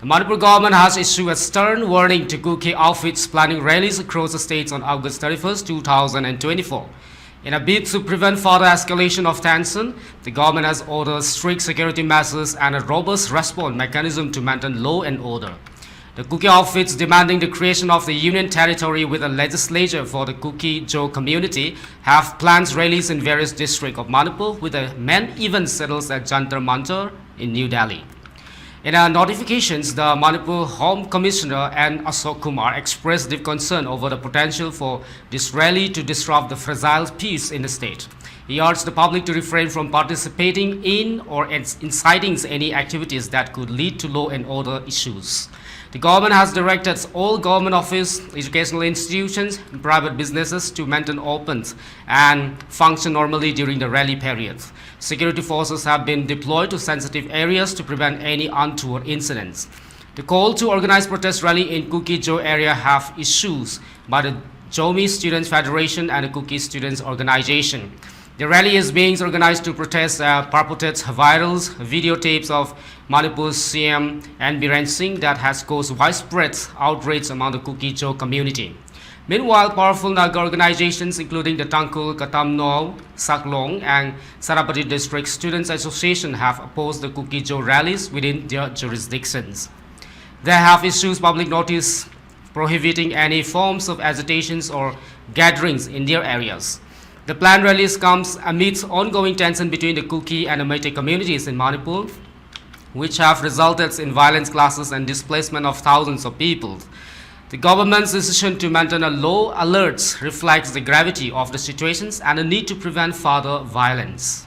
The Manipur government has issued a stern warning to Kuki outfits planning rallies across the states on August 31st, 2024. In a bid to prevent further escalation of tension, the government has ordered strict security measures and a robust response mechanism to maintain law and order. The Kuki outfits demanding the creation of the union territory with a legislature for the Kuki Joe community have planned rallies in various districts of Manipur with the main event settled at Jantar Mantar in New Delhi. In our notifications, the Manipur Home Commissioner N. Ashok Kumar expressed deep concern over the potential for this rally to disrupt the fragile peace in the state. He urged the public to refrain from participating in or inciting any activities that could lead to law and order issues. The government has directed all government offices, educational institutions, and private businesses to maintain open and function normally during the rally period. Security forces have been deployed to sensitive areas to prevent any untoward incidents. The call to organize protest rally in Kuki Joe area have issued by the Jomi Students Federation and the Kuki Students Organization. The rally is being organized to protest purported virals, videotapes of Manipur's CM and Biren Singh that has caused widespread outrage among the Kuki Joe community. Meanwhile, powerful Naga organizations including the Tangkul, Katamno, Saklong and Sarapati District Students Association have opposed the Kuki Joe rallies within their jurisdictions. They have issued public notice prohibiting any forms of agitations or gatherings in their areas. The planned rallies comes amidst ongoing tension between the Kuki and the Meitei communities in Manipur, which have resulted in violent clashes and displacement of thousands of people. The government's decision to maintain a low alert reflects the gravity of the situations and the need to prevent further violence.